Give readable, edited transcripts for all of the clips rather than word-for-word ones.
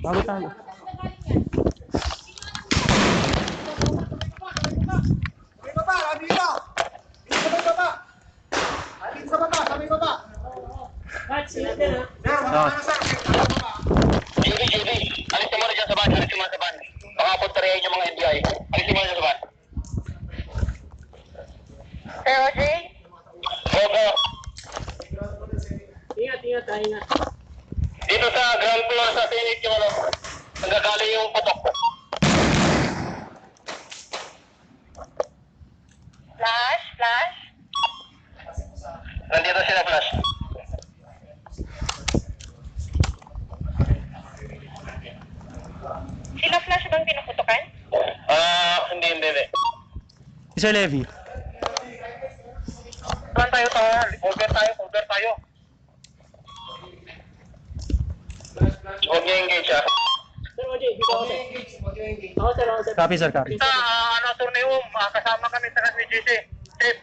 Bago tayo. May baba, dito! Dito sa may baba! Dito sa baba, sa may baba! Judy, alis mo na dyan sa van, alis mo na sa van. Baka puntarehin yung mga NBI. Alis mo na dyan sa van. Sir Audrey? Opo. Ingat. Dito sa ground floor sa Senate yung ano, nanggagaling yung putok. Flash? Nandito sila, Flash. Sila Flash bang pinuputukan? Hindi. Sir Levy. Saan tayo to? Cover tayo. Huwag niya engage, ha? Sir OJ, dito ako sir. Ako sir. Copy, sir, copy. Turnium, kasama kami sa SBGC. Safe.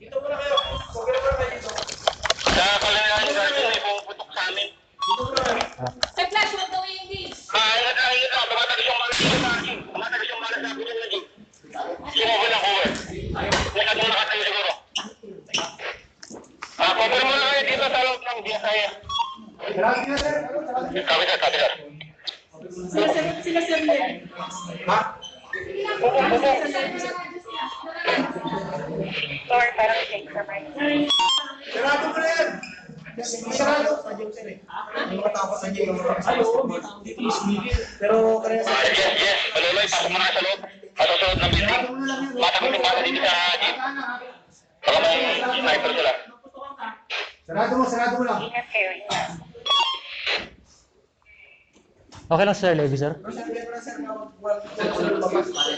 Dito muna kayo. Cover muna kayo dito. Sa kalimutan yung guardian, may pumuputok sa amin. Dito muna kayo. Sir Flash, huwag daw i-engage. Ingat ka. Tumatagas yung malas dito sa akin. Tumatagas yung malas sa akin yung naging. Sumobin ang cover. Nakatulong nakatayo siguro. Cover mo na kayo dito sa loob ng BSI. Grabe na, sir. Copy, sir. Sila sir Levy. Ha? Or parang shake sa mic. Sarado mo na yan! Sarado! Hindi makatapos na niya yung pero kaya sa... Yes. Paluloy, pasok mo na sa loob. At sa susunod ng building. Matakot yung bala dito sa jeep. Baka may sniper sila. Sarado mo lang. Ingat kayo. Okay lang, Sir Levy, sir.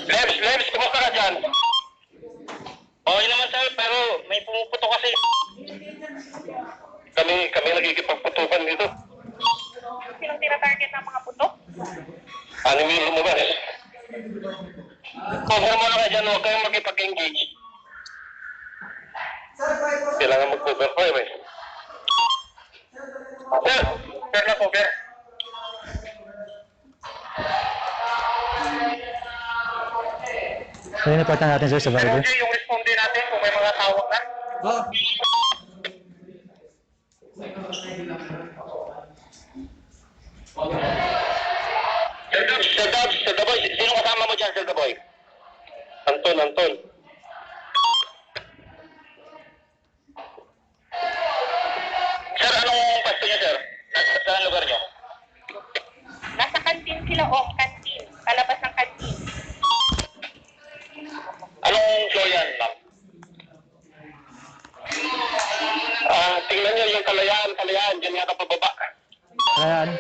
Lems, kumusta ka dyan? Okay naman sir, pero may pumuputo kasi. Kami nagkikipagputukan dito. Sinong tinatarget ng mga putok? Ano yung lumabas? Cover mo na kayo dyan, huwag kayong makipag-engage. Kailangan mag-cover ko eh. Sir na cover. Ayun, important natin, sir, survivor. Pero yung responde natin kung may mga tawag na. Sir Daboy, sino kasama mo dyan, Sir Daboy? Anton. Sir, anong pwesto niyo, sir? Saan lugar niyo? Nasa kantin sila, kantin. Palabas ng kantin. Anong floor yan, ma'am? Tingnan niyo yung kalayaan. Diyan yata pababa. Ayan.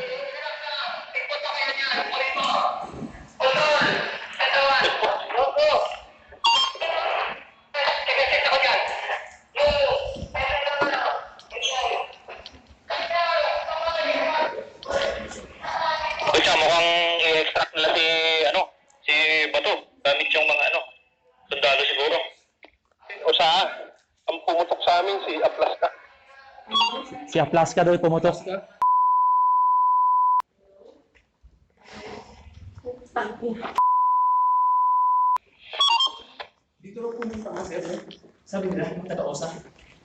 Kaya mukhang i-extract nila si Bato. Gamit yung mga sundalo siguro. O saan? Ang pumutok sa amin, si Aplaska. Si Aplaska daw pumutok. Dito rin pumunta ka sir. Sabi nila, taga-osa.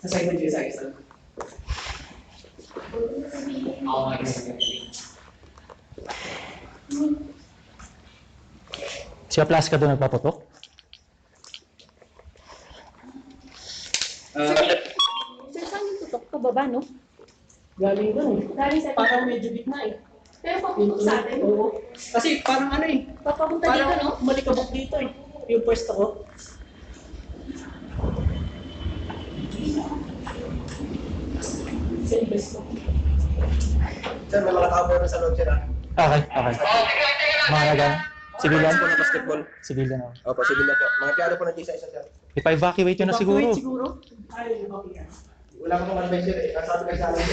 Sa side ng GSI. Oo, Si Aplaska daw nagpaputok. Sir, saan yung tutok? Pababa, no? galing doon eh. Galing sa Parang medyo gitna eh. Pero papunta sa atin. Oo. Kasi parang Papunta dito, parang no? malikabok dito eh. Yung pwesto ko. Sa investo. Sir, may mga tao na sa loob sila. Okay. Mga nagang. Civilian? Po na basketball. Civilian, ako. Opo, civilian po. Mga tiyado po ng G-size, sir. Ipa-evacuate yun na siguro. Evacuate siguro? Ay, okay. Wala ko pong advisor eh. Sabi kayo sa amin,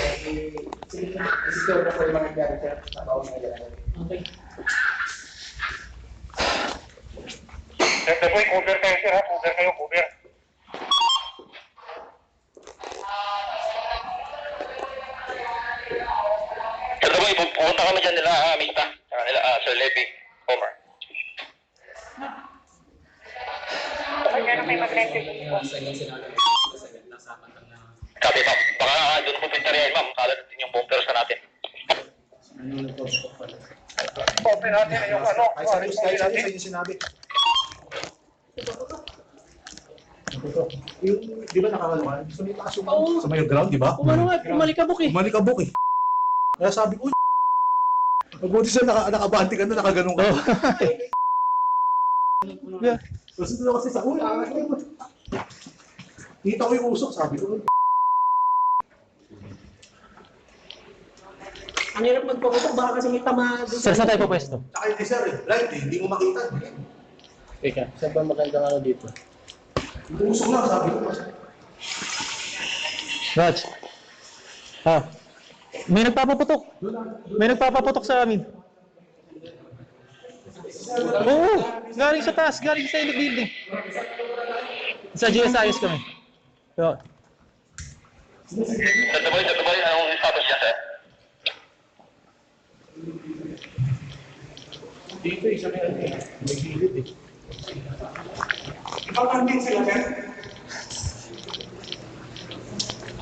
i-secure na po yung mga tiyado, sir. Sa bawang mga tiyado. Okay. Sir Daboy, cover kayo sir ha. Cover. Okay, pupunta kami dyan nila, Mita. Nila, Sir Levy, Homer. Kaya na kayo mag-render dun po. Sabi, ma'am, baka doon po pintaryahin, ma'am. Kala natin yung bumpers na natin. Open natin yung ano, sinabi. Yung, di ba nakakaluan? Sumitaas yung sa may ground, di ba? Umano nga, umalikabok eh. Malikabok eh. Kaya sabi ko, magbuti siya nakabante ka na, nakaganon ka. Yeah. Tapos ito kasi sa ulo, kita ko yung usok, sabi ko. Ang hirap magpaputok, baka kasi may tama doon. Sir, saan tayo pupwesto? Tsaka hindi sir, blind eh, hindi mo makita. Teka, saan ba magandang ano dito? Yung usok lang, sabi ko. Raj. Ah. May nagpapaputok. May nagpapaputok sa amin. Oo. Galing sa taas. Galing sa ilog building. Sa GSIS kami. So, Sa Dubai, anong status niya, sir? Dito eh, sa may gilid eh. Ikaw din sila, sir?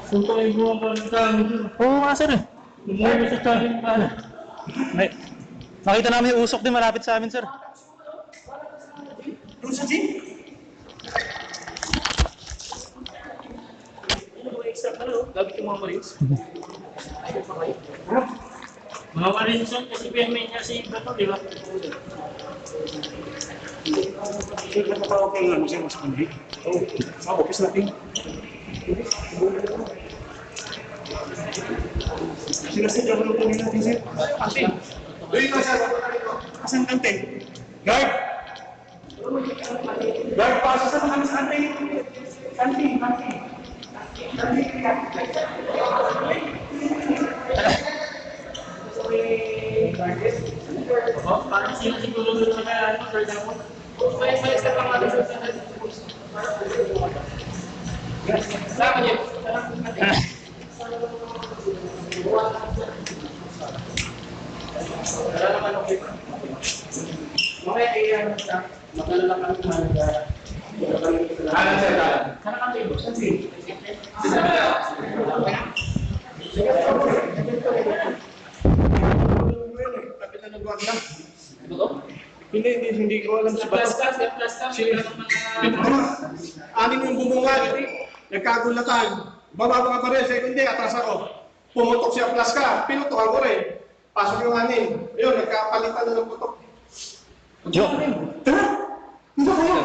Suntay mo ang pagkakang oo nga sir eh. Lumuwi sa channel ka na. May, nakita namin yung usok din malapit sa amin sir. Doon sa jeep? Ano ba extra ka no? Gabi yung mga marines. Mga marines yun, kasi PMA niya si Bato, di ba? Sir, nagpapawag kayo nga, sir, mas kundi. Oo, sa office natin. Sinasadya ko lang po natin, sir. Kantin. Doon ka, sir. Asan kantin? Guard! Guard, pasok sa kami sa kantin. Kantin. Parang sila siguro doon sa kaya, ano, third ako. May isa pang ano sa Salamat yun. Mamaya ano siya, maglalala kami mahalaga. Kanan sir, kanan. Kanan kami, saan si? Kapit na nagwag lang. Hindi ko alam si Bato. Anim yung bumungan, nagkagulatan. Bababa ka pa rin, second day, atras ako. Pumutok siya, plus ka, pinutok ako rin. Pasok yung anim. Ayun, nagkapalitan na ng putok. Jo. Tara! Hindi kayo!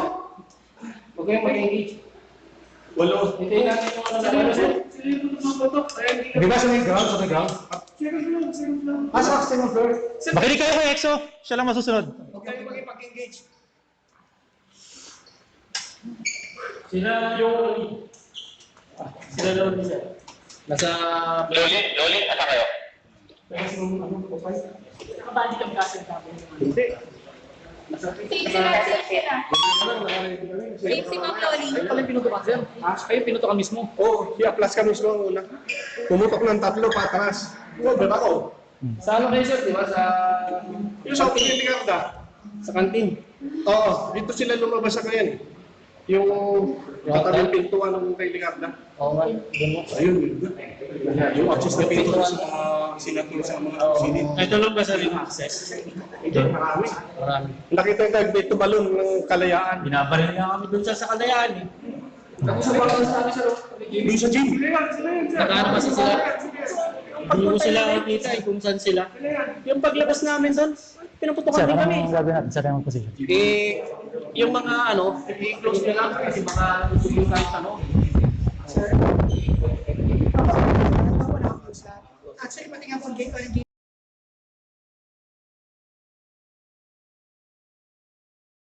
Huwag kayong mag-engage. Walo. Hintayin natin yung ano na Di ba sa may ground? Sa may ground? Sa second floor. Makinig kayo kay EXO. Siya lang masusunod. Huwag kayo mag-engage. Sila yung... Sila lang isa. Nasa... Loli, asa kayo? Nakabandi kami kasi ng tapos. Hindi. Safe sila. Safe si Ma'am Loli. Kayo pala yung pinutukan, sir. Kayo yung pinutukan mismo. Oo, si Aplas ka mismo ang una. Pumutok ng tatlo patras. Oo, diba ako? Sa ano kayo, sir? Di ba? Sa... Yung sa Opinion Ligarda. Sa kantin. Oo, dito sila lumabas sa ngayon. Yung katabing pintuan ng kay Ligarda. Oo nga. Doon mo. Ayun, yun. Yung access na pintuan sa mga sinatul sa mga sinit. Ito lang ba sa rin access? Hindi, marami. Marami. Nakita yung nag-date balon ng kalayaan. Binabaril nga kami doon sa Kalayaan eh. Tapos sa mga sabi sa doon sa gym. Nakaano kasi sila. Hindi ko sila nakikita eh kung saan sila. Yung paglabas namin doon, pinuputukan Sir, din kami. anong gagawin natin? Sir, anong position? Eh, yung mga ano, i-close nila kasi baka yung kahit ano. Actually, pati nga pag gate,